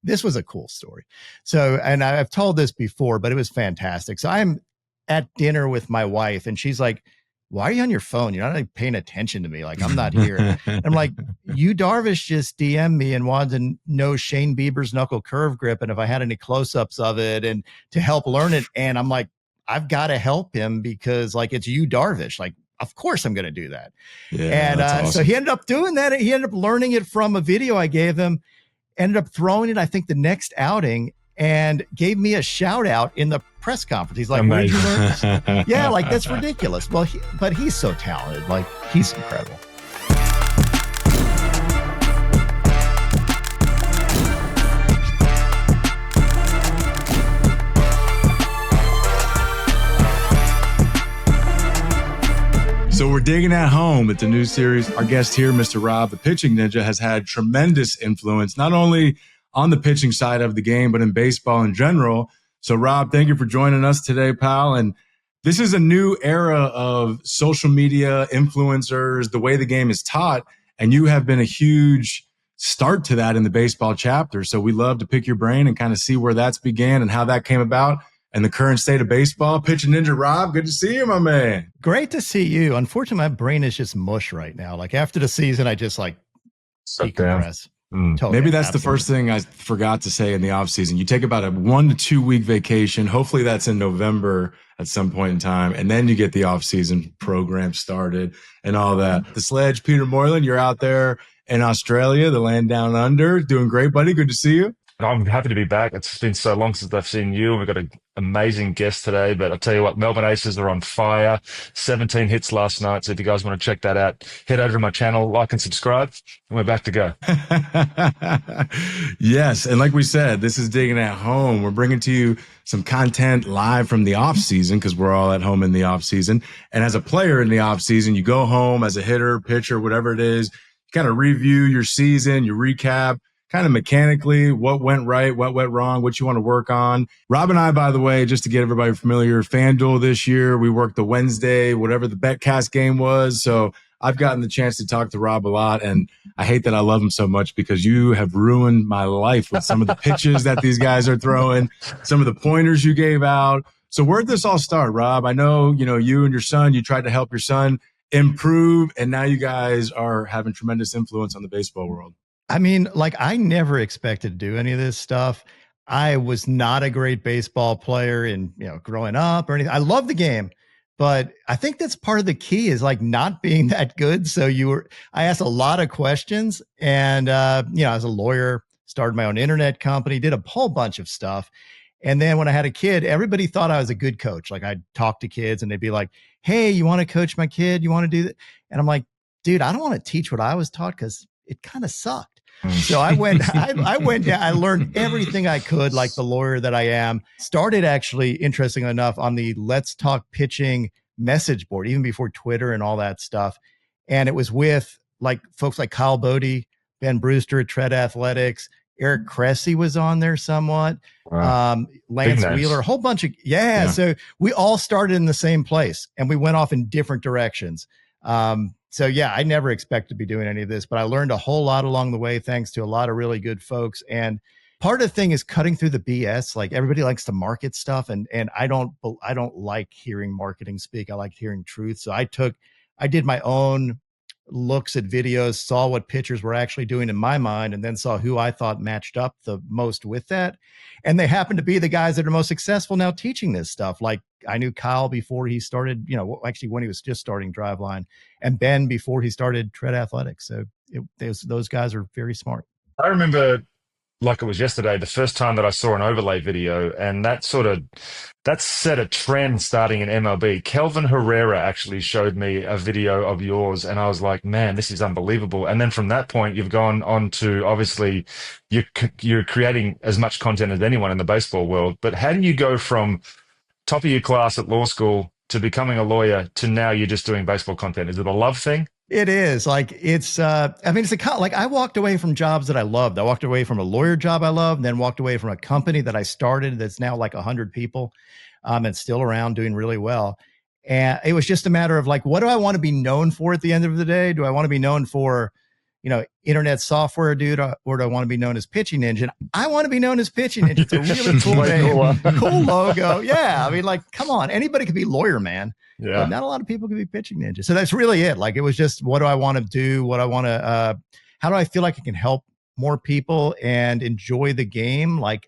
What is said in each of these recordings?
this was a cool story. So, and I've told this before, but it was fantastic. So I'm at dinner with my wife and she's like, why are you on your phone? You're not like paying attention to me. Like, I'm not here. And I'm like, Yu Darvish just DM'd me and wanted to know Shane Bieber's knuckle curve grip and if I had any close-ups of it and to help learn it. And I'm like, I've got to help him because like it's Yu Darvish. Like, of course I'm going to do that. Yeah, and awesome. So he ended up doing that. He ended up learning it from a video I gave him, ended up throwing it, I think, the next outing and gave me a shout out in the press conference. He's like, where did you learn this? Yeah, like that's ridiculous. Well, but he's so talented. Like he's incredible. So we're digging at home. It's a new series. Our guest here, Mr. Rob, the pitching ninja, has had tremendous influence, not only on the pitching side of the game, but in baseball in general. So Rob, thank you for joining us today, pal. And this is a new era of social media influencers, the way the game is taught. And you have been a huge start to that in the baseball chapter. So we love to pick your brain and kind of see where that's began and how that came about. And the current state of baseball. Pitching ninja Rob, good to see you, my man. Great to see you. Unfortunately, my brain is just mush right now. Like after the season, I just like decompress. Totally. Maybe that's the first thing I forgot to say in the off season. You take about a 1 to 2 week vacation. Hopefully that's in November at some point in time. And then you get the off season program started and all that. The Sledge, Peter Moylan, you're out there in Australia, the land down under. Doing great, buddy. Good to see you. I'm happy to be back. It's been so long since I've seen you. We've got an amazing guest today, but I'll tell you what, Melbourne Aces are on fire. 17 hits last night. So if you guys want to check that out, head over to my channel, like and subscribe, and we're back to go. Yes. And like we said, this is Digging at Home. We're bringing to you some content live from the off season because we're all at home in the off season. And as a player in the off season, you go home as a hitter, pitcher, whatever it is, you kind of review your season, you recap, kind of mechanically, what went right, what went wrong, what you want to work on. Rob and I, by the way, just to get everybody familiar, FanDuel this year, we worked the Wednesday, whatever the BetCast game was. So I've gotten the chance to talk to Rob a lot, and I hate that I love him so much because you have ruined my life with some of the pitches that these guys are throwing, some of the pointers you gave out. So where'd this all start, Rob? I know, you and your son, you tried to help your son improve, and now you guys are having tremendous influence on the baseball world. I mean, like I never expected to do any of this stuff. I was not a great baseball player in, growing up or anything. I love the game, but I think that's part of the key is like not being that good. So I asked a lot of questions and, as a lawyer, started my own internet company, did a whole bunch of stuff. And then when I had a kid, everybody thought I was a good coach. Like I'd talk to kids and they'd be like, hey, you want to coach my kid? You want to do that? And I'm like, dude, I don't want to teach what I was taught because it kind of sucked. So I went down, I learned everything I could, like the lawyer that I am. Started actually, interestingly enough, on the Let's Talk Pitching message board, even before Twitter and all that stuff. And it was with like folks like Kyle Bodie, Ben Brewster at Tread Athletics, Eric Cressy was on there somewhat, wow. Lance Wheeler, a whole bunch of, yeah. So we all started in the same place and we went off in different directions. So yeah, I never expected to be doing any of this, but I learned a whole lot along the way, thanks to a lot of really good folks. And part of the thing is cutting through the BS. Like everybody likes to market stuff. And I don't like hearing marketing speak. I like hearing truth. So I did my own looks at videos, saw what pitchers were actually doing in my mind, and then saw who I thought matched up the most with that. And they happen to be the guys that are most successful now teaching this stuff. Like I knew Kyle before he started, actually when he was just starting Driveline, and Ben before he started Tread Athletics. So those guys are very smart. I remember like it was yesterday, the first time that I saw an overlay video, and that set a trend starting in MLB. Kelvin Herrera actually showed me a video of yours, and I was like, man, this is unbelievable. And then from that point, you've gone on to, obviously, you're creating as much content as anyone in the baseball world. But how do you go from top of your class at law school to becoming a lawyer to now you're just doing baseball content? Is it a love thing? It is like, it's I walked away from jobs that I loved. I walked away from a lawyer job I loved, and then walked away from a company that I started that's now like 100 people and still around doing really well. And it was just a matter of like, what do I want to be known for at the end of the day? Do I want to be known for, internet software dude, or do I want to be known as Pitching Ninja? And I want to be known as Pitching Ninja. It's a really cool name, cool logo. Yeah, I mean, like, come on, anybody could be Lawyer Man, but not a lot of people could be Pitching Ninja. So that's really it. Like, it was just, what do I want to do? What I want to, how do I feel like I can help more people and enjoy the game? Like,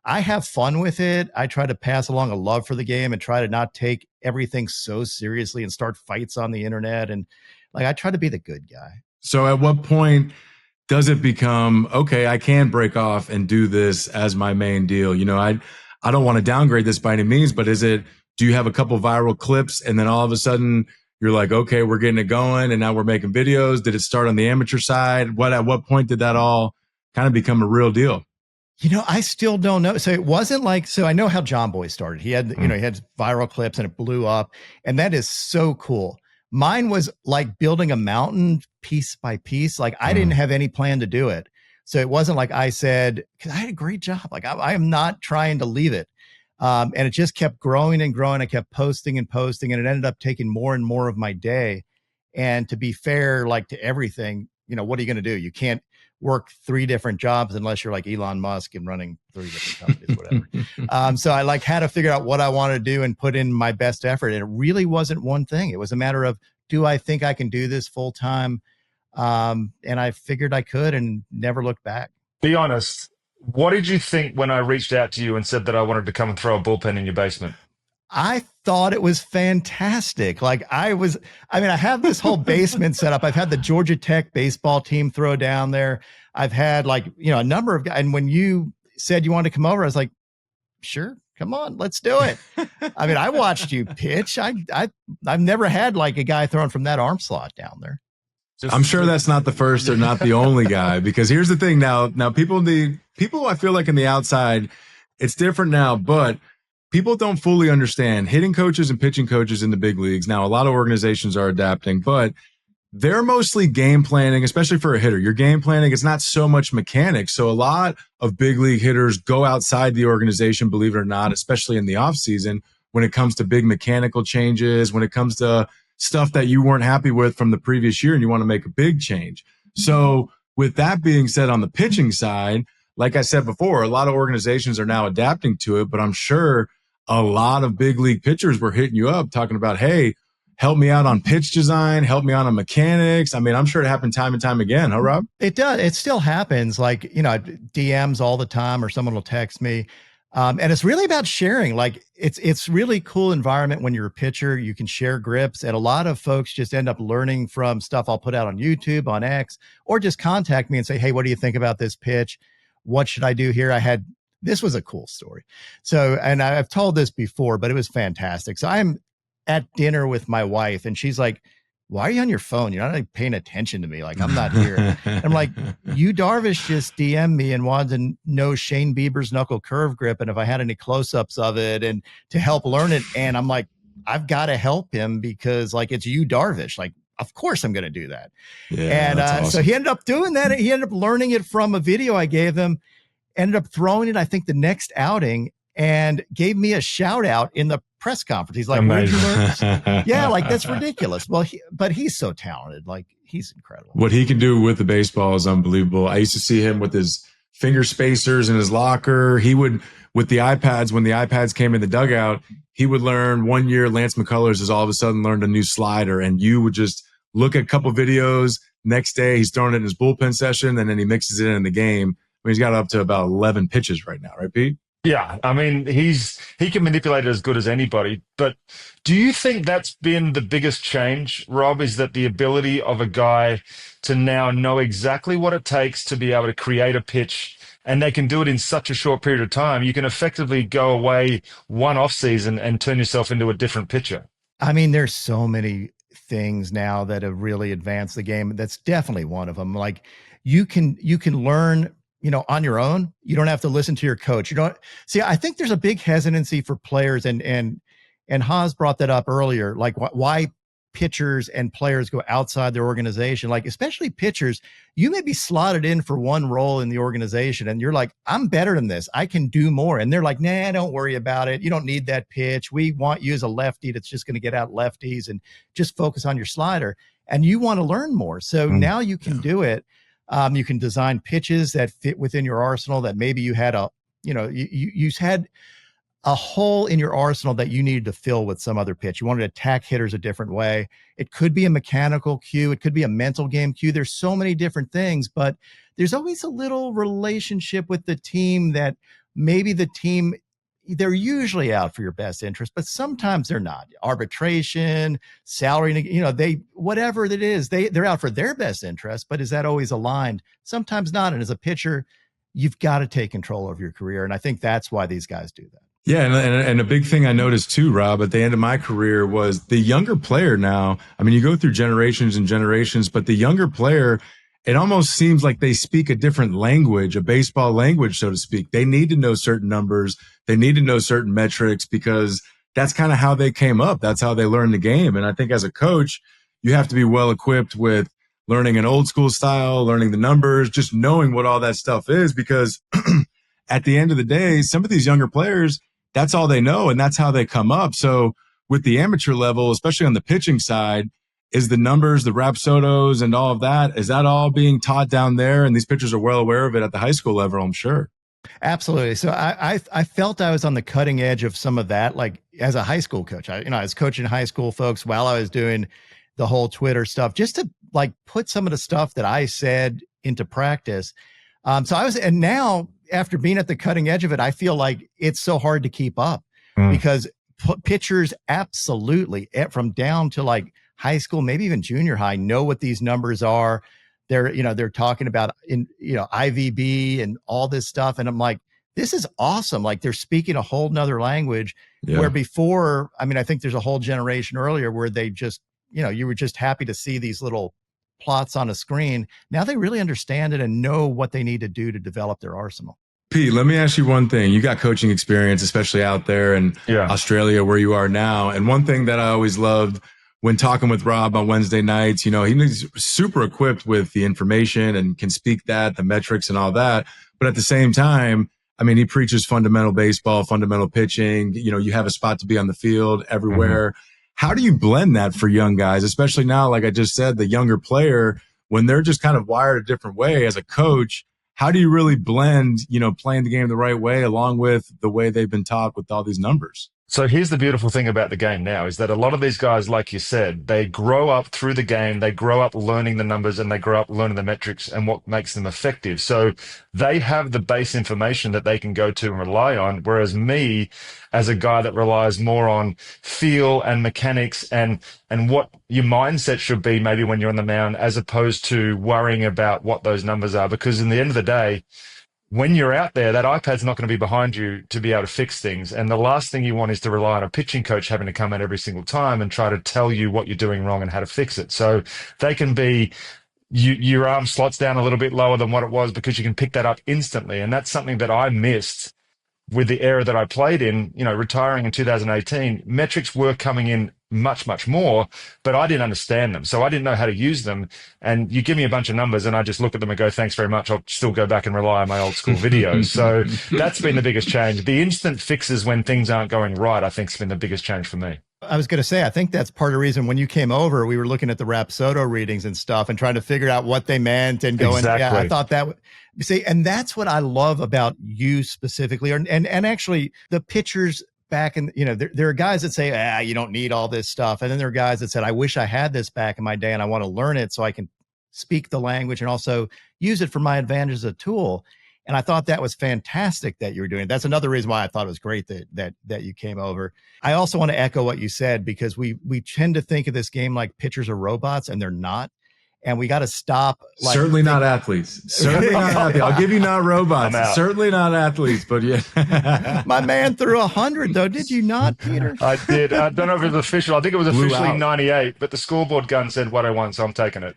I have fun with it. I try to pass along a love for the game and try to not take everything so seriously and start fights on the internet. And like, I try to be the good guy. So at what point does it become, okay, I can break off and do this as my main deal? I don't want to downgrade this by any means, but do you have a couple viral clips and then all of a sudden you're like, okay, we're getting it going and now we're making videos? Did it start on the amateur side? At what point did that all kind of become a real deal? I still don't know. So it wasn't like, so I know how John Boy started. He had, he had viral clips and it blew up, and that is so cool. Mine was like building a mountain piece by piece. Like, I didn't have any plan to do it. So it wasn't like I said, because I had a great job. Like, I am not trying to leave it. And it just kept growing and growing. I kept posting and posting, and it ended up taking more and more of my day. And to be fair, like, to everything, what are you going to do? You can't work 3 different jobs unless you're like Elon Musk and running 3 different companies, whatever. So I like had to figure out what I wanted to do and put in my best effort. And it really wasn't one thing. It was a matter of, do I think I can do this full time? And I figured I could and never looked back. Be honest. What did you think when I reached out to you and said that I wanted to come and throw a bullpen in your basement? I thought it was fantastic. Like, I have this whole basement set up. I've had the Georgia Tech baseball team throw down there. I've had like, a number of guys. And when you said you wanted to come over, I was like, sure, come on, let's do it. I mean, I watched you pitch. I've never had like a guy throwing from that arm slot down there. I'm sure that's not the first or not the only guy, because here's the thing. Now people I feel like in the outside, it's different now, but people don't fully understand hitting coaches and pitching coaches in the big leagues. Now, a lot of organizations are adapting, but they're mostly game planning, especially for a hitter. You're game planning. It's not so much mechanics. So a lot of big league hitters go outside the organization, believe it or not, especially in the offseason, when it comes to big mechanical changes, when it comes to stuff that you weren't happy with from the previous year and you want to make a big change. So with that being said, on the pitching side, like I said before, a lot of organizations are now adapting to it, but I'm sure a lot of big league pitchers were hitting you up talking about, hey, help me out on pitch design, help me out on mechanics. I mean, I'm sure it happened time and time again, huh, Rob? It does. It still happens. Like, DMs all the time, or someone will text me. And it's really about sharing. Like, it's really cool environment when you're a pitcher. You can share grips, and a lot of folks just end up learning from stuff I'll put out on YouTube, on X, or just contact me and say, hey, what do you think about this pitch? What should I do here? This was a cool story. So, and I've told this before, but it was fantastic. So I'm at dinner with my wife, and she's like, why are you on your phone? You're not like paying attention to me. Like, I'm not here. I'm like, Yu Darvish just DM'd me and wanted to know Shane Bieber's knuckle curve grip, and if I had any close-ups of it, and to help learn it. And I'm like, I've got to help him because, like, it's Yu Darvish. Like, of course I'm going to do that. Yeah, and awesome. So he ended up doing that. He ended up learning it from a video I gave him, ended up throwing it, I think, the next outing, and gave me a shout out in the press conference. He's like, where'd you learn this? Yeah, like, that's ridiculous. Well, but he's so talented. Like, he's incredible. What he can do with the baseball is unbelievable. I used to see him with his finger spacers in his locker. He would, with the iPads, when the iPads came in the dugout, he would learn. One year, Lance McCullers has all of a sudden learned a new slider, and you would just look at a couple videos. Next day, he's throwing it in his bullpen session, and then he mixes it in the game. I mean, he's got up to about 11 pitches right now, right, Pete? Yeah, I mean, he can manipulate it as good as anybody. But do you think that's been the biggest change, Rob, is that the ability of a guy to now know exactly what it takes to be able to create a pitch, and they can do it in such a short period of time? You can effectively go away one off season and turn yourself into a different pitcher. I mean, there's so many things now that have really advanced the game. That's definitely one of them. Like, you can learn, on your own. You don't have to listen to your coach. You don't see, I think there's a big hesitancy for players, and Haas brought that up earlier, like why pitchers and players go outside their organization. Like, especially pitchers, you may be slotted in for one role in the organization, and you're like, I'm better than this. I can do more. And they're like, nah, don't worry about it. You don't need that pitch. We want you as a lefty that's just going to get out lefties and just focus on your slider. and you want to learn more. So now you can do it. You can design pitches that fit within your arsenal that maybe you had you had a hole in your arsenal that you needed to fill with some other pitch. You wanted to attack hitters a different way. It could be a mechanical cue. It could be a mental game cue. There's so many different things, but there's always a little relationship with the team that maybe the team, they're usually out for your best interest, but sometimes they're not. Arbitration, salary, whatever it is, they're out for their best interest, but is that always aligned? Sometimes not. And as a pitcher, you've got to take control of your career. And I think that's why these guys do that. Yeah, and a big thing I noticed too, Rob, at the end of my career was the younger player now. I mean, you go through generations and generations, but the younger player, it almost seems like they speak a different language, a baseball language, so to speak. They need to know certain numbers. They need to know certain metrics because that's kind of how they came up. That's how they learned the game. And I think as a coach, you have to be well equipped with learning an old school style, learning the numbers, just knowing what all that stuff is, because at the end of the day, some of these younger players, that's all they know, and that's how they come up. So with the amateur level, especially on the pitching side, is the numbers, the rapsodos, and all of that, is that all being taught down there? And these pitchers are well aware of it at the high school level, I'm sure. Absolutely. So I felt I was on the cutting edge of some of that, like as a high school coach. I was coaching high school folks while I was doing the whole Twitter stuff, just to like put some of the stuff that I said into practice. And now after being at the cutting edge of it, I feel like it's so hard to keep up because pitchers absolutely from down to like high school, maybe even junior high, know what these numbers are. They're talking about IVB and all this stuff. And I'm like, this is awesome. Like they're speaking a whole nother language where before, I think there's a whole generation earlier where they just, you were just happy to see these little plots on a screen. Now they really understand it and know what they need to do to develop their arsenal. Pete, let me ask you one thing. You got coaching experience, especially out there in Australia where you are now. And one thing that I always loved when talking with Rob on Wednesday nights, he's super equipped with the information and can speak that, the metrics and all that. But at the same time, he preaches fundamental baseball, fundamental pitching. You have a spot to be on the field everywhere. Mm-hmm. How do you blend that for young guys, especially now, like I just said, the younger player, when they're just kind of wired a different way as a coach? How do you really blend, playing the game the right way along with the way they've been taught with all these numbers? So here's the beautiful thing about the game now is that a lot of these guys, like you said, they grow up through the game, they grow up learning the numbers and they grow up learning the metrics and what makes them effective. So they have the base information that they can go to and rely on. Whereas me, as a guy that relies more on feel and mechanics and what your mindset should be maybe when you're on the mound, as opposed to worrying about what those numbers are. Because in the end of the day, when you're out there, that iPad's not going to be behind you to be able to fix things. And the last thing you want is to rely on a pitching coach having to come in every single time and try to tell you what you're doing wrong and how to fix it. So they can be, your arm slots down a little bit lower than what it was because you can pick that up instantly. And that's something that I missed with the era that I played in, retiring in 2018. Metrics were coming in much, much more, but I didn't understand them. So I didn't know how to use them. And you give me a bunch of numbers and I just look at them and go, thanks very much. I'll still go back and rely on my old school videos. So that's been the biggest change. The instant fixes when things aren't going right, I think has been the biggest change for me. I was going to say, I think that's part of the reason when you came over, we were looking at the Rapsodo readings and stuff and trying to figure out what they meant and going, yeah, I thought that see, and that's what I love about you specifically. And actually the pitchers back in, there are guys that say, you don't need all this stuff. And then there are guys that said, I wish I had this back in my day and I want to learn it so I can speak the language and also use it for my advantage as a tool. And I thought that was fantastic that you were doing it. That's another reason why I thought it was great that you came over. I also want to echo what you said, because we tend to think of this game like pitchers are robots, and they're not. And we got to stop. Certainly not athletes. Certainly not athletes. I'll give you not robots. Certainly not athletes, but yeah. My man threw 100 though. Did you not, Peter? I did. I don't know if it was official. I think it was officially 98, but the scoreboard gun said 101, so I'm taking it.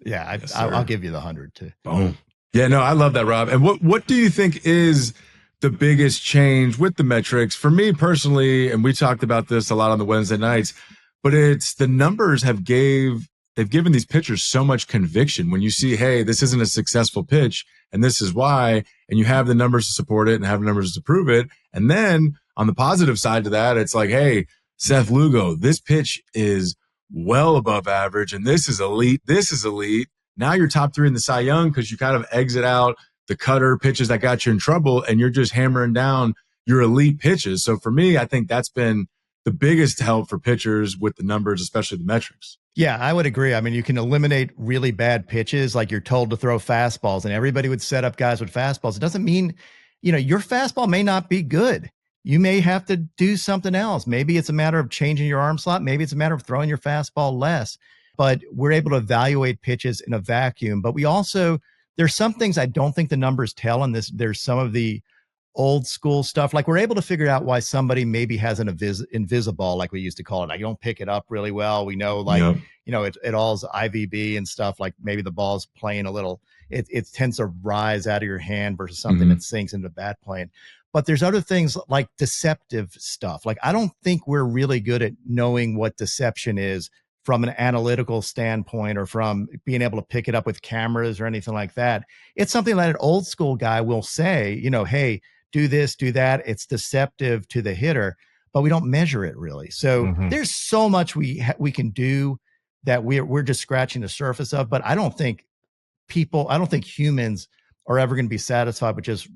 Yeah, I'll give you the 100 too. Boom. Yeah, no, I love that, Rob. And what do you think is the biggest change with the metrics? For me personally, and we talked about this a lot on the Wednesday nights, but it's the numbers they've given these pitchers so much conviction. When you see, hey, this isn't a successful pitch and this is why, and you have the numbers to support it and have the numbers to prove it. And then on the positive side to that, it's like, hey, Seth Lugo, this pitch is well above average, and this is elite. This is elite. Now you're top 3 in the Cy Young because you kind of exit out the cutter pitches that got you in trouble, and you're just hammering down your elite pitches. So for me, I think that's been the biggest help for pitchers with the numbers, especially the metrics. Yeah, I would agree. I mean, you can eliminate really bad pitches, like you're told to throw fastballs, and everybody would set up guys with fastballs. It doesn't mean, your fastball may not be good. You may have to do something else. Maybe it's a matter of changing your arm slot. Maybe it's a matter of throwing your fastball less. But we're able to evaluate pitches in a vacuum. But there's some things I don't think the numbers tell. And there's some of the old school stuff. Like we're able to figure out why somebody maybe has an invisiball, like we used to call it. Like you don't pick it up really well. We know, it all's IVB and stuff. Like maybe the ball's playing a little, it tends to rise out of your hand versus something that sinks into the bat plane. But there's other things like deceptive stuff. Like I don't think we're really good at knowing what deception is from an analytical standpoint or from being able to pick it up with cameras or anything like that. It's something that an old school guy will say, hey, do this, do that. It's deceptive to the hitter, but we don't measure it really. So there's so much we can do that we're just scratching the surface of, but I don't think humans are ever going to be satisfied with just,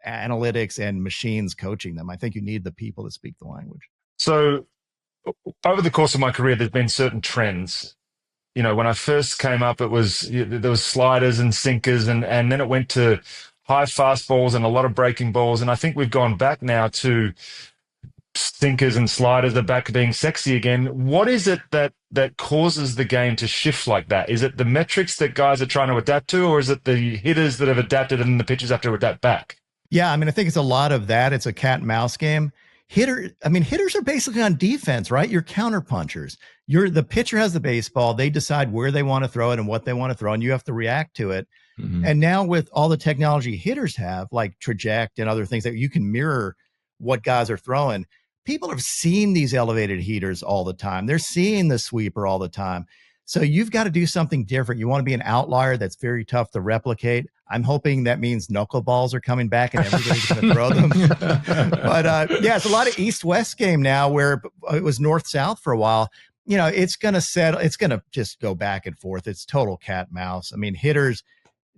analytics and machines coaching them. I think you need the people that speak the language. So over the course of my career, there's been certain trends. When I first came up, there was sliders and sinkers, and then it went to high fastballs and a lot of breaking balls. And I think we've gone back now to sinkers and sliders are back to being sexy again. What is it that causes the game to shift like that? Is it the metrics that guys are trying to adapt to, or is it the hitters that have adapted and the pitchers have to adapt back? Yeah, I mean, I think it's a lot of that. It's a cat and mouse game. Hitters are basically on defense, right? You're counterpunchers. The pitcher has the baseball. They decide where they want to throw it and what they want to throw, and you have to react to it. And now with all the technology hitters have, like Traject and other things that you can mirror what guys are throwing, people have seen these elevated heaters all the time. They're seeing the sweeper all the time. So you've got to do something different. You want to be an outlier that's very tough to replicate. I'm hoping that means knuckleballs are coming back and everybody's going to throw them. But it's a lot of East-West game now where it was North-South for a while. It's going to settle. It's going to just go back and forth. It's total cat mouse. I mean, hitters,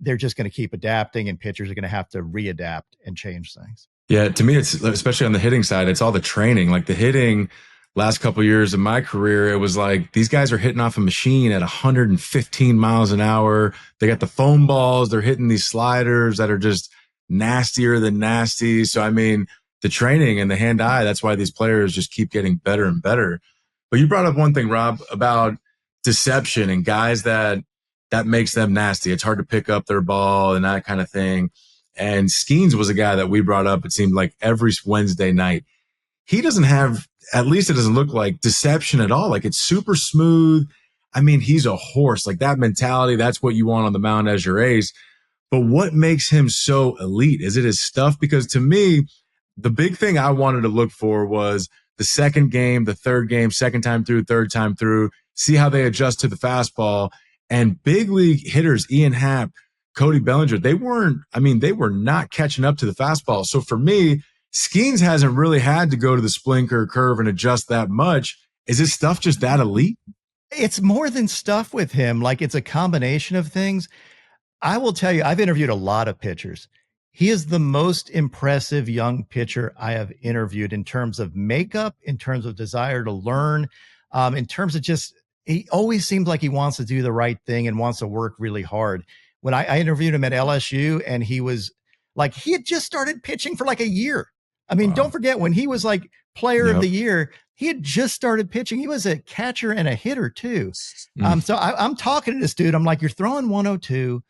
they're just going to keep adapting, and pitchers are going to have to readapt and change things. Yeah, to me, it's especially on the hitting side, it's all the training. Like the hitting, last couple of years of my career, it was like these guys are hitting off a machine at 115 miles an hour. They got the foam balls. They're hitting these sliders that are just nastier than nasty. So, I mean, the training and the hand-eye, that's why these players just keep getting better and better. But you brought up one thing, Rob, about deception and guys that makes them nasty. It's hard to pick up their ball and that kind of thing. And Skenes was a guy that we brought up, it seemed like every Wednesday night. He doesn't have, at least it doesn't look like, deception at all. Like it's super smooth. I mean, he's a horse. Like that mentality, that's what you want on the mound as your ace. But what makes him so elite? Is it his stuff? Because to me, the big thing I wanted to look for was the second game, the third game, second time through, third time through, see how they adjust to the fastball. And big league hitters, Ian Happ, Cody Bellinger, they were not catching up to the fastball. So for me, Skenes hasn't really had to go to the splinter curve and adjust that much. Is his stuff just that elite? It's more than stuff with him. Like it's a combination of things. I will tell you, I've interviewed a lot of pitchers. He is the most impressive young pitcher I have interviewed in terms of makeup, in terms of desire to learn, in terms of just, he always seems like he wants to do the right thing and wants to work really hard. When I interviewed him at LSU, and he was like, he had just started pitching for like a year. I mean, Don't forget when he was like player of the year, he had just started pitching. He was a catcher and a hitter too. So I'm talking to this dude. I'm like, you're throwing 102.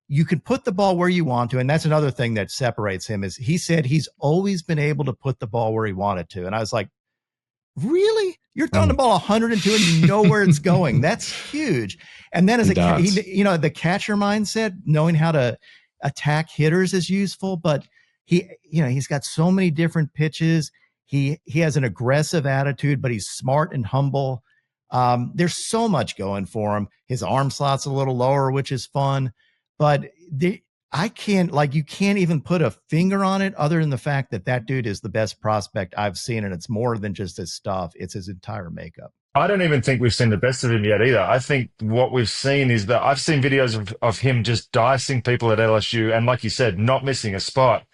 You can put the ball where you want to. And that's another thing that separates him is he said he's always been able to put the ball where he wanted to. And I was like, really? You're throwing the ball 102 and you know where it's going. That's huge. And then as the catcher mindset, knowing how to attack hitters is useful, but he's got so many different pitches. He has an aggressive attitude, but he's smart and humble. There's so much going for him. His arm slot's a little lower, which is fun, but I can't, you can't even put a finger on it other than the fact that that dude is the best prospect I've seen. And it's more than just his stuff. It's his entire makeup. I don't even think we've seen the best of him yet either. I think what we've seen is that I've seen videos of him just dicing people at LSU and, like you said, not missing a spot.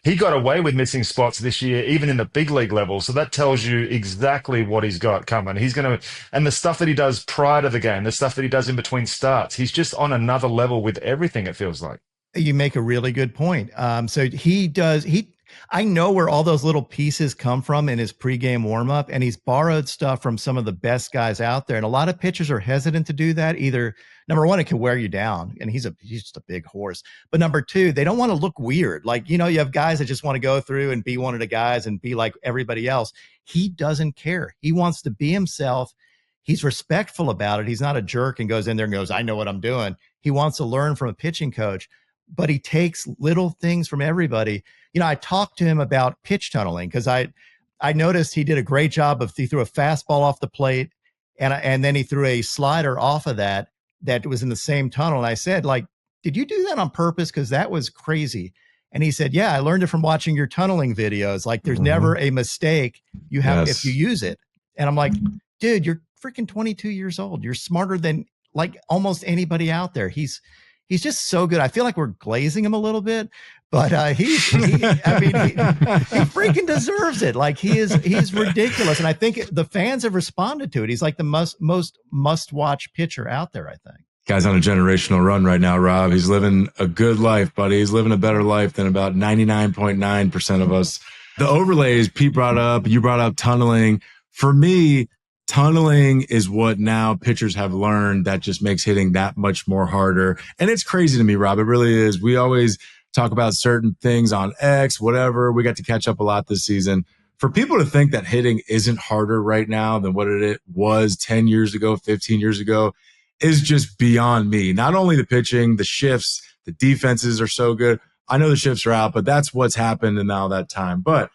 He got away with missing spots this year, even in the big league level. So that tells you exactly what he's got coming. He's going to, and the stuff that he does prior to the game, the stuff that he does in between starts, he's just on another level with everything, it feels like. You make a really good point. So I know where all those little pieces come from in his pregame warmup, and he's borrowed stuff from some of the best guys out there. And a lot of pitchers are hesitant to do that. Either number one, it can wear you down, and he's just a big horse. But number two, they don't want to look weird. You have guys that just want to go through and be one of the guys and be like everybody else. He doesn't care. He wants to be himself. He's respectful about it. He's not a jerk and goes in there and goes, I know what I'm doing. He wants to learn from a pitching coach, but he takes little things from everybody. I talked to him about pitch tunneling because I noticed he did a great job he threw a fastball off the plate and then he threw a slider off of that was in the same tunnel. And I said, did you do that on purpose? Because that was crazy. And he said, yeah, I learned it from watching your tunneling videos. There's never a mistake you have if you use it. And I'm like, dude, you're freaking 22 years old. You're smarter than almost anybody out there. He's just so good. I feel like we're glazing him a little bit, but he freaking deserves it. He's ridiculous. And I think the fans have responded to it. He's like the most must-watch pitcher out there, I think. Guy's on a generational run right now, Rob. He's living a good life, buddy. He's living a better life than about 99.9% of us. The overlays Pete brought up, you brought up tunneling. For me, tunneling is what now pitchers have learned that just makes hitting that much more harder. And it's crazy to me, Rob. It really is. We always talk about certain things on X, whatever. We got to catch up a lot this season. For people to think that hitting isn't harder right now than what it was 10 years ago, 15 years ago is just beyond me. Not only the pitching, the shifts, the defenses are so good. I know the shifts are out, but that's what's happened in all that time. But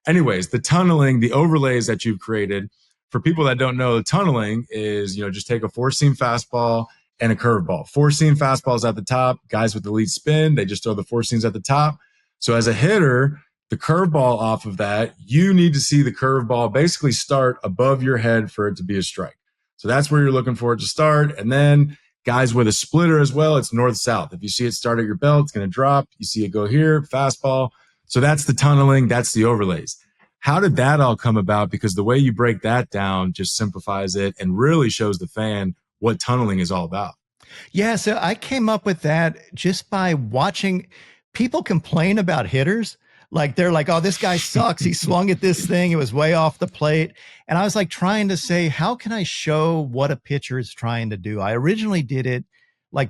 anyways, the tunneling, the overlays that you've created, for people that don't know, tunneling is, just take a four-seam fastball and a curveball. Four-seam fastballs at the top, guys with the lead spin, they just throw the four seams at the top. So as a hitter, the curveball off of that, you need to see the curveball basically start above your head for it to be a strike. So that's where you're looking for it to start. And then guys with a splitter as well, it's north-south. If you see it start at your belt, it's going to drop. You see it go here, fastball. So that's the tunneling, that's the overlays. How did that all come about? Because the way you break that down just simplifies it and really shows the fan what tunneling is all about. Yeah, so I came up with that just by watching people complain about hitters. They're like, oh, this guy sucks. He swung at this thing. It was way off the plate. And I was trying to say, how can I show what a pitcher is trying to do? I originally did it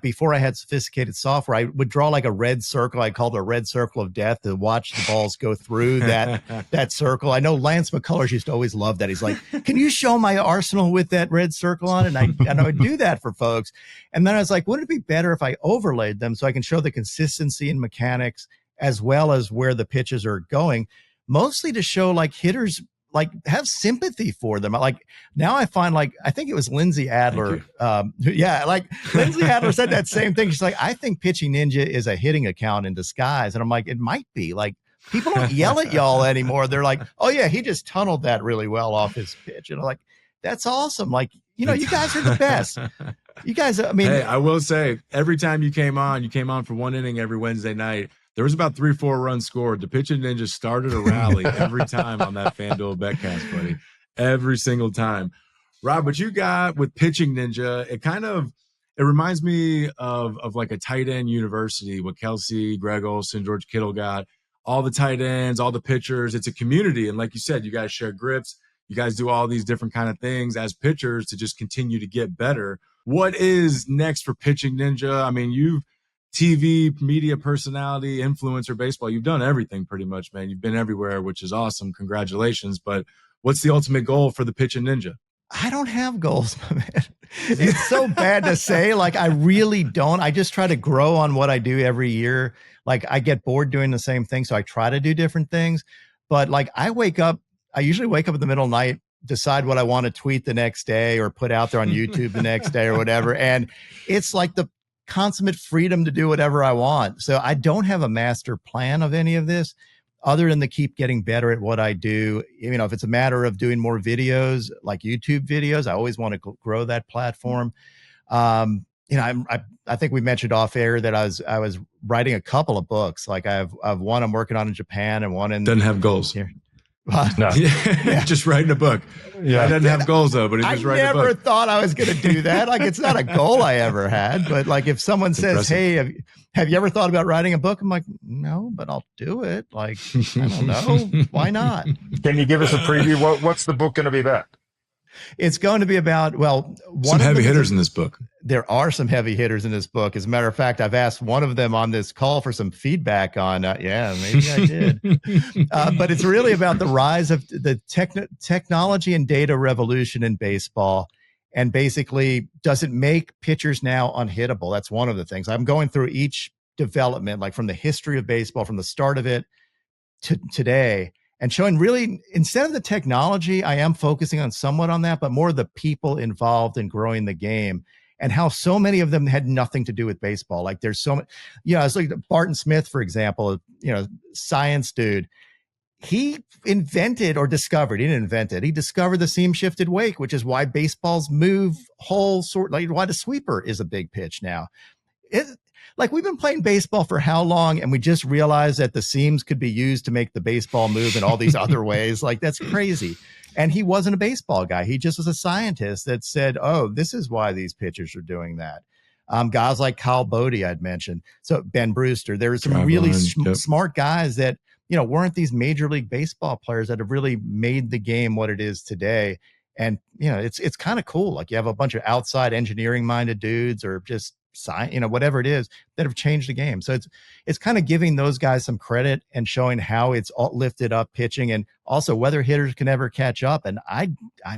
before I had sophisticated software. I would draw a red circle. I called it a red circle of death to watch the balls go through that circle. I know Lance McCullers used to always love that. He's like, can you show my arsenal with that red circle on it? And I would do that for folks. And then I was like, wouldn't it be better if I overlaid them so I can show the consistency in mechanics as well as where the pitches are going, mostly to show hitters have sympathy for them. Now I find I think it was Lindsay Adler. Lindsay Adler said that same thing. She's like, I think Pitching Ninja is a hitting account in disguise. And I'm like, it might be. People don't yell at y'all anymore. They're like, oh yeah, he just tunneled that really well off his pitch. And I'm like, that's awesome. You guys are the best. You guys, hey, I will say every time you came on for one inning every Wednesday night. There was about 3-4 runs scored. The Pitching Ninja started a rally every time on that FanDuel betcast, buddy. Every single time. Rob, what you got with Pitching Ninja, it reminds me of a tight end university, what Kelsey, Greg Olson, George Kittle got. All the tight ends, all the pitchers. It's a community. And like you said, you guys share grips. You guys do all these different kind of things as pitchers to just continue to get better. What is next for Pitching Ninja? You've TV, media personality, influencer, baseball. You've done everything pretty much, man. You've been everywhere, which is awesome. Congratulations. But what's the ultimate goal for the Pitching Ninja? I don't have goals, my man. It's so bad to say. I really don't. I just try to grow on what I do every year. I get bored doing the same thing, so I try to do different things. But I usually wake up in the middle of the night, decide what I want to tweet the next day or put out there on YouTube the next day or whatever. And it's consummate freedom to do whatever I want. So I don't have a master plan of any of this other than to keep getting better at what I do. You know, if it's a matter of doing more videos, like YouTube videos, I always want to grow that platform. You know, I think we mentioned off air that I was writing a couple of books. Like I've one I'm working on in Japan and one in doesn't have goals here. No. Yeah. Just writing a book. Yeah, doesn't have goals though, but he's just writing a book. I never thought I was going to do that. Like it's not a goal I ever had, but like if someone says, "Hey, have you ever thought about writing a book?" I'm like, "No, but I'll do it." Like I don't know, why not? Can you give us a preview? What's the book going to be about? It's going to be about, well, some heavy hitters in this book. There are some heavy hitters in this book. As a matter of fact, I've asked one of them on this call for some feedback on, yeah, maybe I did. But it's really about the rise of the technology and data revolution in baseball. And basically, does it make pitchers now unhittable? That's one of the things. I'm going through each development, like from the history of baseball, from the start of it to today, and showing really, instead of the technology, I am focusing on somewhat on that, but more the people involved in growing the game and how so many of them had nothing to do with baseball. Like there's so much, you know, it's like Barton Smith, for example, you know, science dude. He invented or discovered, he didn't invent it. He discovered the seam shifted wake, which is why baseballs move whole sort, like why the sweeper is a big pitch now. Like we've been playing baseball for how long, and we just realized that the seams could be used to make the baseball move in all these other ways. Like that's crazy. And he wasn't a baseball guy. He just was a scientist that said, oh, this is why these pitchers are doing that. Guys like Kyle Bodie, I'd mentioned. So Ben Brewster, there were some really smart guys that, you know, weren't these major league baseball players that have really made the game what it is today. And, you know, it's kind of cool. Like you have a bunch of outside engineering minded dudes or just science, you know, whatever it is that have changed the game. So it's kind of giving those guys some credit and showing how it's all lifted up pitching and also whether hitters can ever catch up. And I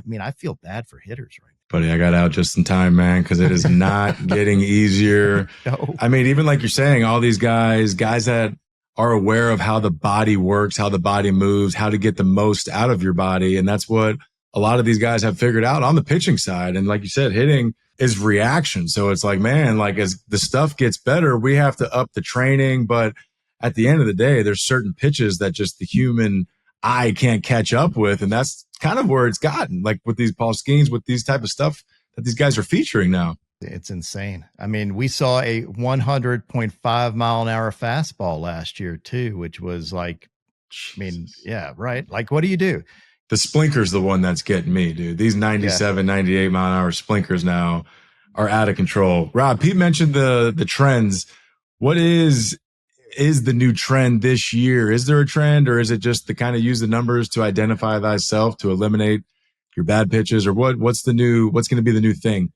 mean, I feel bad for hitters right now. Buddy, I got out just in time, man, because it is not getting easier. No. I mean, even like you're saying, all these guys that are aware of how the body works, how the body moves, how to get the most out of your body. And that's what a lot of these guys have figured out on the pitching side. And like you said, hitting is reaction. So it's like, man, like as the stuff gets better, we have to up the training. But at the end of the day, there's certain pitches that just the human eye can't catch up with. And that's kind of where it's gotten, like with these Paul Skenes, with these type of stuff that these guys are featuring now. It's insane. I mean, we saw a 100.5 mile an hour fastball last year too, which was like, I mean, yeah, right. Like, what do you do? The splinker's the one that's getting me, dude. These 97, 98 mile an hour splinkers now are out of control. Rob, Pete mentioned the trends. What is the new trend this year? Is there a trend, or is it just to kind of use the numbers to identify thyself, to eliminate your bad pitches, or what's going to be the new thing?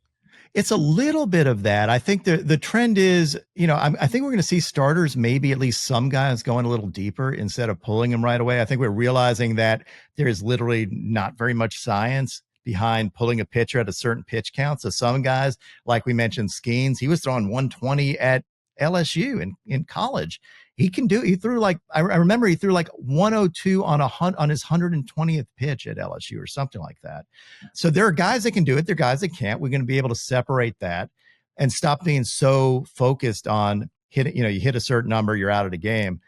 It's a little bit of that. I think the trend is, you know, I think we're going to see starters, maybe at least some guys going a little deeper instead of pulling them right away. I think we're realizing that there is literally not very much science behind pulling a pitcher at a certain pitch count. So some guys, like we mentioned, Skenes, he was throwing 120 at LSU in college. He threw like, I remember he threw like 102 on his 120th pitch at LSU or something like that. So there are guys that can do it. There are guys that can't. We're going to be able to separate that and stop being so focused on hitting, you know, you hit a certain number, you're out of the game.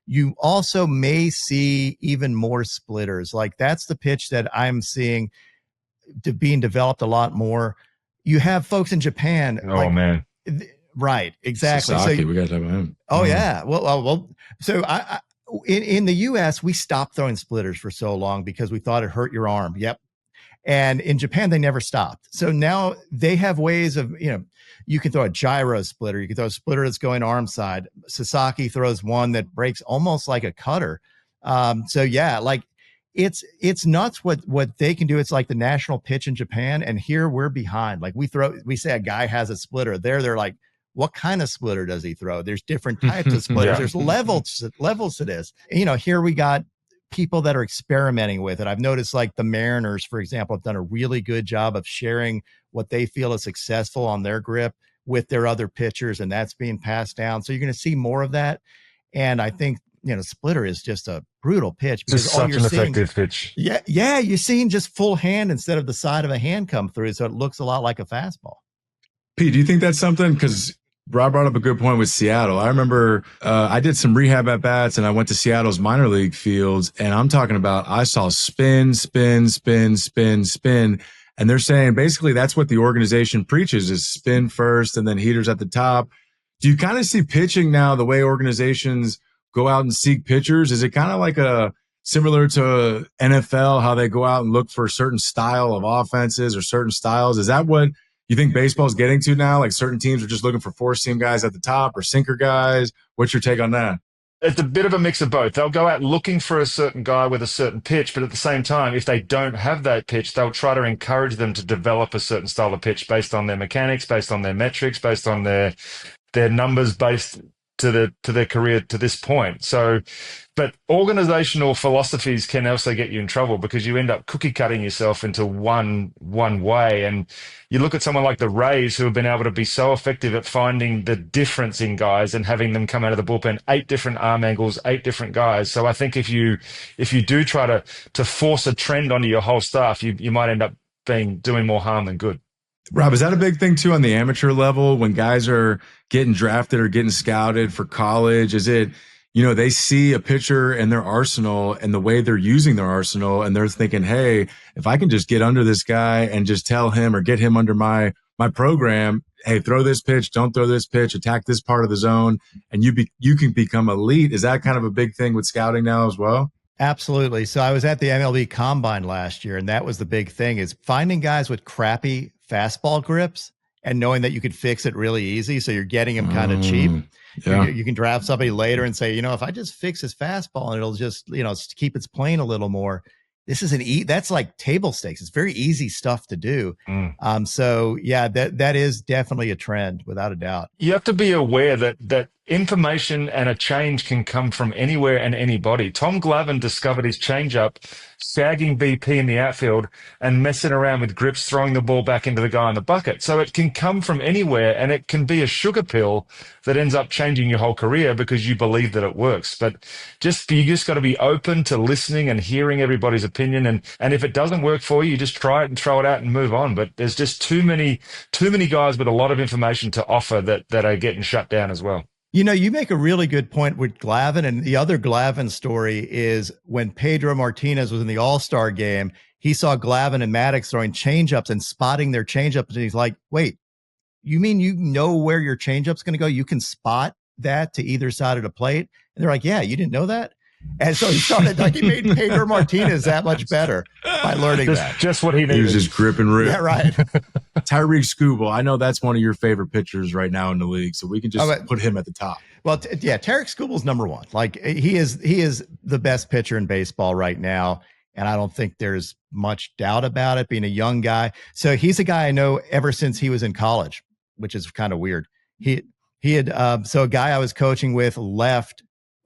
You also may see even more splitters. Like that's the pitch that I'm seeing being developed a lot more. You have folks in Japan. Oh, man. Right, exactly. Sasaki, we got to talk about him. Oh yeah. Well. So in the U.S. we stopped throwing splitters for so long because we thought it hurt your arm. Yep. And in Japan they never stopped. So now they have ways of, you know, you can throw a gyro splitter. You can throw a splitter that's going arm side. Sasaki throws one that breaks almost like a cutter. So yeah, like it's nuts what they can do. It's like the national pitch in Japan, and here we're behind. Like we say a guy has a splitter. They're like, what kind of splitter does he throw? There's different types of splitters. Yeah. There's levels to this. You know, here we got people that are experimenting with it. I've noticed like the Mariners, for example, have done a really good job of sharing what they feel is successful on their grip with their other pitchers, and that's being passed down. So you're going to see more of that. And I think, you know, splitter is just a brutal pitch. It's such an effective pitch. Yeah. You're seeing just full hand instead of the side of a hand come through. So it looks a lot like a fastball. Pete, do you think that's something? Because Rob brought up a good point with Seattle. I remember I did some rehab at bats and I went to Seattle's minor league fields, and I'm talking about I saw spin, spin, spin, spin, spin. And they're saying basically that's what the organization preaches is spin first and then heaters at the top. Do you kind of see pitching now the way organizations go out and seek pitchers? Is it kind of like similar to NFL, how they go out and look for a certain style of offenses or certain styles? Is that what you think baseball is getting to now? Like certain teams are just looking for four-seam guys at the top or sinker guys? What's your take on that? It's a bit of a mix of both. They'll go out looking for a certain guy with a certain pitch, but at the same time, if they don't have that pitch, they'll try to encourage them to develop a certain style of pitch based on their mechanics, based on their metrics, based on their numbers, based to their career to this point. So, but organizational philosophies can also get you in trouble because you end up cookie cutting yourself into one way. And you look at someone like the Rays who have been able to be so effective at finding the difference in guys and having them come out of the bullpen, 8 different arm angles, 8 different guys. So I think if you do try to force a trend onto your whole staff, you might end up doing more harm than good. Rob, is that a big thing too on the amateur level when guys are getting drafted or getting scouted for college? Is it, they see a pitcher and their arsenal and the way they're using their arsenal and they're thinking, hey, if I can just get under this guy and just tell him or get him under my program, hey, throw this pitch, don't throw this pitch, attack this part of the zone, and you can become elite. Is that kind of a big thing with scouting now as well? Absolutely. So I was at the MLB Combine last year, and that was the big thing is finding guys with crappy fastball grips and knowing that you could fix it really easy. So you're getting them kind of cheap. Yeah. You can draft somebody later and say, if I just fix his fastball and it'll just, keep its plane a little more. This is that's like table stakes. It's very easy stuff to do. So yeah, that is definitely a trend without a doubt. You have to be aware that information and a change can come from anywhere and anybody. Tom Glavine discovered his changeup, sagging BP in the outfield and messing around with grips, throwing the ball back into the guy in the bucket. So it can come from anywhere, and it can be a sugar pill that ends up changing your whole career because you believe that it works. But you just got to be open to listening and hearing everybody's opinion. And if it doesn't work for you, just try it and throw it out and move on. But there's just too many guys with a lot of information to offer that are getting shut down as well. You make a really good point with Glavine, and the other Glavine story is when Pedro Martinez was in the All-Star game, he saw Glavine and Maddox throwing changeups and spotting their changeups, and he's like, wait, you mean you know where your changeup's going to go? You can spot that to either side of the plate? And they're like, yeah, you didn't know that? And so he started, he made Pedro Martinez that much better by learning that. Just what he needed. He was just grip and rip. Yeah, right. Tarik Skubal, I know that's one of your favorite pitchers right now in the league, so we can just put him at the top. Well, Tarik Skubal's number one. He is the best pitcher in baseball right now, and I don't think there's much doubt about it, being a young guy. So he's a guy I know ever since he was in college, which is kind of weird. He had so a guy I was coaching with left.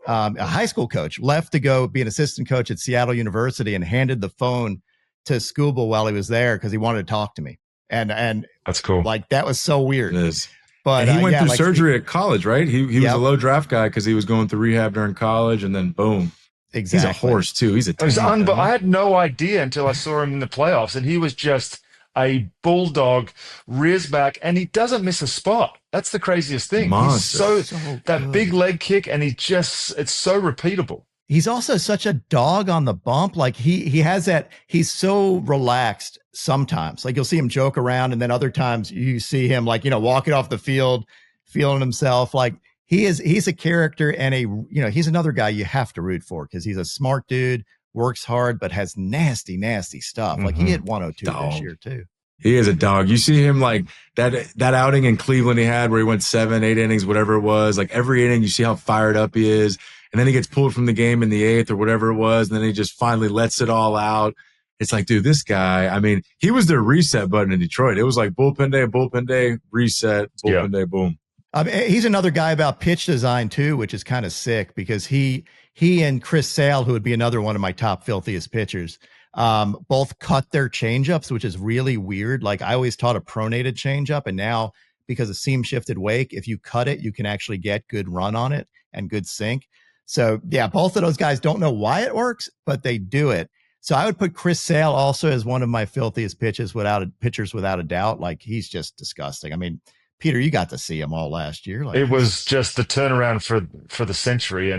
A high school coach left to go be an assistant coach at Seattle University and handed the phone to Skubal while he was there because he wanted to talk to me. And that's cool. That was so weird. It is. But and he went through surgery at college, right? He was a low draft guy because he was going through rehab during college, and then boom. Exactly. He's a horse too. He's a tank. I had no idea until I saw him in the playoffs, and he was just a bulldog, rears back, and he doesn't miss a spot. That's the craziest thing. Monster. He's so that big leg kick, and it's so repeatable. He's also such a dog on the bump. He has that. He's so relaxed sometimes. You'll see him joke around, and then other times you see him walking off the field, feeling himself. He's a character, and he's another guy you have to root for because he's a smart dude, works hard, but has nasty stuff. He hit 102 this year too. He is a dog. You see him that outing in Cleveland he had where he went 7, 8 innings, whatever it was. Every inning, you see how fired up he is. And then he gets pulled from the game in the 8th or whatever it was. And then he just finally lets it all out. It's dude, this guy, he was their reset button in Detroit. It was bullpen day, reset, bullpen day, boom. He's another guy about pitch design too, which is kind of sick because he and Chris Sale, who would be another one of my top filthiest pitchers, both cut their changeups, which is really weird. I always taught a pronated changeup, and now because of seam shifted wake, if you cut it, you can actually get good run on it and good sink. So yeah, both of those guys don't know why it works, but they do it. So I would put Chris Sale also as one of my filthiest pitchers without a doubt. He's just disgusting. Peter, you got to see them all last year. Like, It was just the turnaround for the century,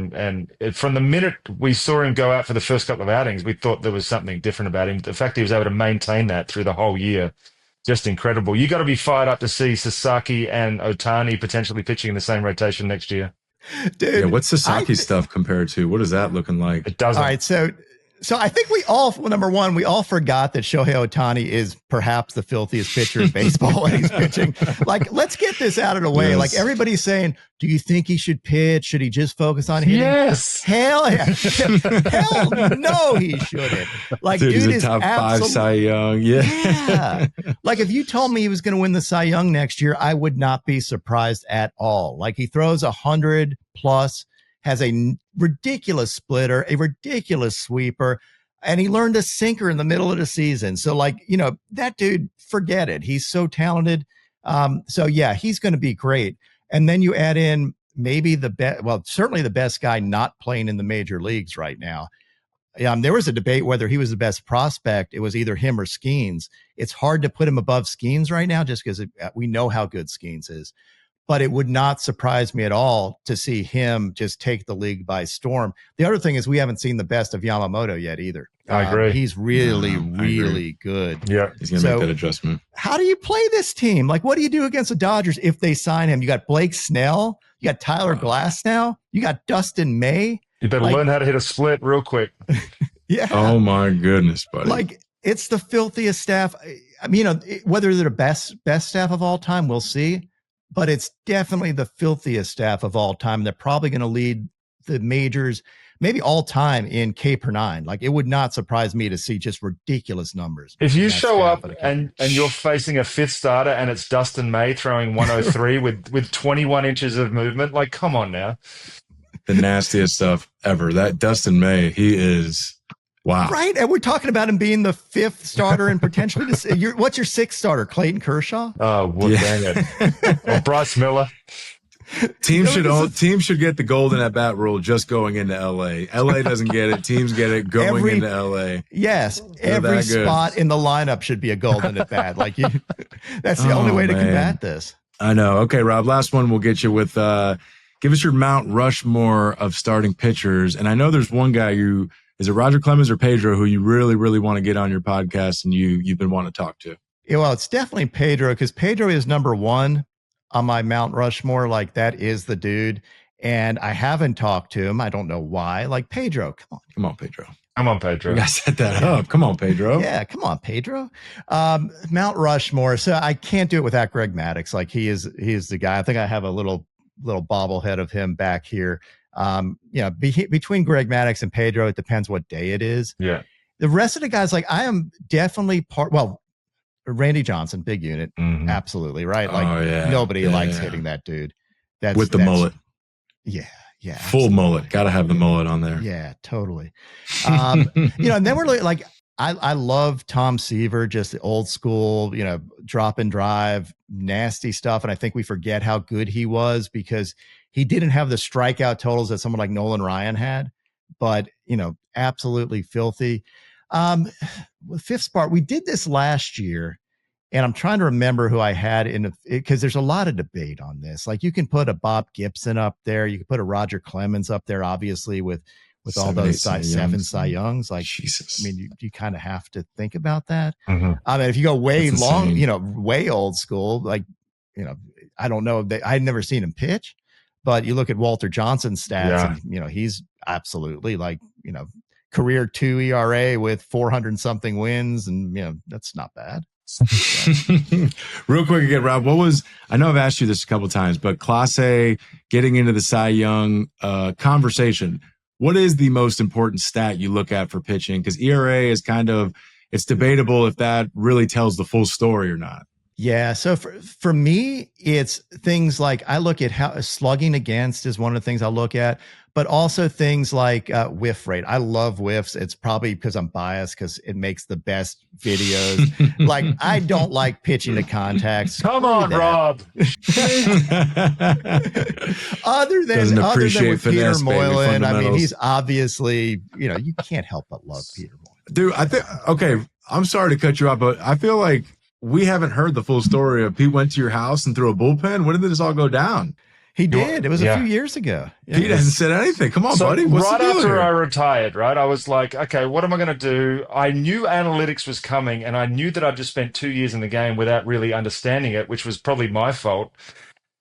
from the minute we saw him go out for the first couple of outings, we thought there was something different about him. The fact he was able to maintain that through the whole year, just incredible. You got to be fired up to see Sasaki and Otani potentially pitching in the same rotation next year. dude, Yeah, what's Sasaki stuff compared to? What is that looking like? It doesn't. All right, so I think number one, we all forgot that Shohei Otani is perhaps the filthiest pitcher in baseball when he's pitching. Like, let's get this out of the way. Yes. Like, everybody's saying, do you think he should pitch? Should he just focus on hitting? Yes. Hell yeah. Hell no, he shouldn't. Like, dude he's a is top 5 Cy Young. Yeah. Yeah. Like, if you told me he was going to win the Cy Young next year, I would not be surprised at all. Like, he throws 100 plus, has a ridiculous splitter, a ridiculous sweeper, and he learned a sinker in the middle of the season. So, like, that dude, forget it. He's so talented. So yeah, he's going to be great. And then you add in maybe certainly the best guy not playing in the major leagues right now. There was a debate whether he was the best prospect. It was either him or Skenes. It's hard to put him above Skenes right now just because we know how good Skenes is. But it would not surprise me at all to see him just take the league by storm. The other thing is we haven't seen the best of Yamamoto yet either. I agree. He's really good. Yeah. He's going to make that adjustment. How do you play this team? Like, what do you do against the Dodgers if they sign him? You got Blake Snell. You got Tyler Glass now. You got Dustin May. You better learn how to hit a split real quick. Yeah. Oh, my goodness, buddy. Like, it's the filthiest staff. I mean, whether they're the best staff of all time, we'll see. But it's definitely the filthiest staff of all time. They're probably going to lead the majors, maybe all time, in K per 9. Like, it would not surprise me to see just ridiculous numbers. If you show up and you're facing a fifth starter and it's Dustin May throwing 103 with 21 inches of movement, like, come on now. The nastiest stuff ever. That Dustin May, he is... Wow. Right. And we're talking about him being the 5th starter and potentially what's your 6th starter? Clayton Kershaw? Oh, well, dang it. Or Bryce Miller. Teams should get the golden at bat rule just going into LA. LA doesn't get it. Teams get it going into LA. Yes. Every spot in the lineup should be a golden at bat. Like, that's the only way to combat this. I know. Okay, Rob, last one we'll get you with give us your Mount Rushmore of starting pitchers. And I know there's one guy is it Roger Clemens or Pedro who you really, really want to get on your podcast and you've been wanting to talk to? Yeah, well, it's definitely Pedro because Pedro is number 1 on my Mount Rushmore. Like, that is the dude. And I haven't talked to him. I don't know why. Like, Pedro, come on. Come on, Pedro. Come on, Pedro. You got to set that up. Come on, Pedro. Yeah, come on, Pedro. Mount Rushmore. So I can't do it without Greg Maddux. Like, he is the guy. I think I have a little bobblehead of him back here. Between Greg Maddux and Pedro, it depends what day it is. Yeah. The rest of the guys, like, I am definitely Randy Johnson, big unit. Mm-hmm. Absolutely. Right. Like, nobody likes hitting that dude. That's the mullet. Yeah. Yeah. Full mullet. Got to have the mullet on there. Yeah, totally. And then we're like, I love Tom Seaver, just the old school, drop and drive, nasty stuff. And I think we forget how good he was because he didn't have the strikeout totals that someone like Nolan Ryan had, but, absolutely filthy. Fifth spot, we did this last year, and I'm trying to remember who I had because there's a lot of debate on this. Like, you can put a Bob Gibson up there. You can put a Roger Clemens up there, obviously, with all those 7 Cy Youngs. Like, Jesus. I mean, you kind of have to think about that. Mm-hmm. I mean, if you go way long, way old school, like, I don't know. I'd never seen him pitch. But you look at Walter Johnson's stats, and, he's absolutely career 2 ERA with 400 something wins. And, that's not bad. Real quick again, Rob, I know I've asked you this a couple of times, but Class A, getting into the Cy Young conversation, what is the most important stat you look at for pitching? Because ERA is it's debatable if that really tells the full story or not. Yeah. So for me, it's things like I look at how slugging against is one of the things I look at, but also things like whiff rate. I love whiffs. It's probably because I'm biased because it makes the best videos. Like, I don't like pitching to contacts. Come on, Rob. other than with Peter Moylan, I mean, he's obviously, you can't help but love Peter Moylan. Dude, I'm sorry to cut you off, but I feel like we haven't heard the full story of Pete went to your house and threw a bullpen. When did this all go down? He did. It was a few years ago. Yeah, Pete hasn't said anything. Come on, buddy. What's right the deal after here? I retired, right, I was like, okay, what am I going to do? I knew analytics was coming, and I knew that I'd just spent 2 years in the game without really understanding it, which was probably my fault.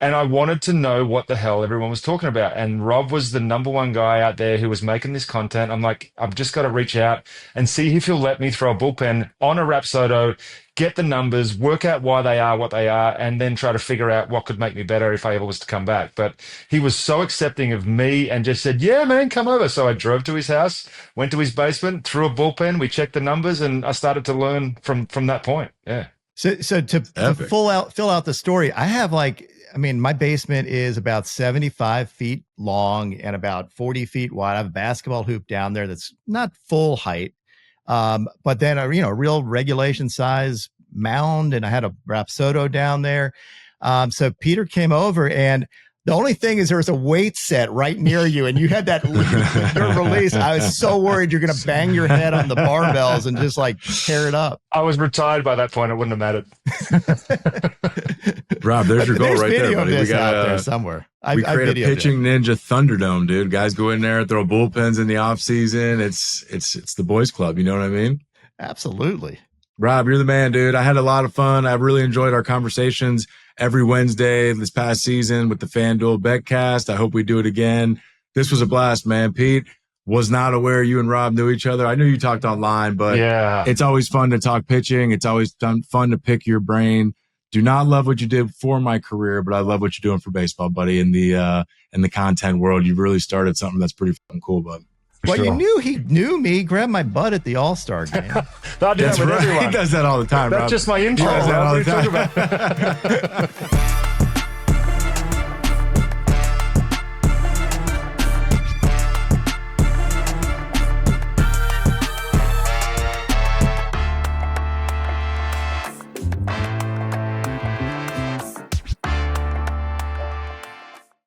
And I wanted to know what the hell everyone was talking about. And Rob was the #1 guy out there who was making this content. I'm like, I've just got to reach out and see if he'll let me throw a bullpen on a Rapsodo, get the numbers, work out why they are what they are, and then try to figure out what could make me better if I ever was to come back. But he was so accepting of me and just said, yeah, man, come over. So I drove to his house, went to his basement, threw a bullpen, we checked the numbers, and I started to learn from that point. Yeah. So to fill out the story, I have my basement is about 75 feet long and about 40 feet wide. I have a basketball hoop down there that's not full height, but then a real regulation size mound, and I had a Rapsodo down there. So Peter came over, and the only thing is there was a weight set right near you, and you had that your release. I was so worried you're going to bang your head on the barbells and just tear it up. I was retired by that point. It wouldn't have mattered. Rob, there's your goal right there, buddy. We got out there somewhere. We create a pitching ninja Thunderdome, dude. Guys go in there, throw bullpens in the off season. It's the boys club. You know what I mean? Absolutely. Rob, you're the man, dude. I had a lot of fun. I really enjoyed our conversations every Wednesday this past season with the FanDuel Betcast. I hope we do it again. This was a blast, man. Pete, was not aware you and Rob knew each other. I knew you talked online, but it's always fun to talk pitching. It's always fun to pick your brain. Do not love what you did for my career, but I love what you're doing for baseball, buddy. In the content world, you've really started something that's pretty fucking cool, bud. Well, you knew he knew me, grabbed my butt at the All-Star game. That's right. Everyone. He does that all the time, That's Rob. just my intro. He does that all the What are you talking about?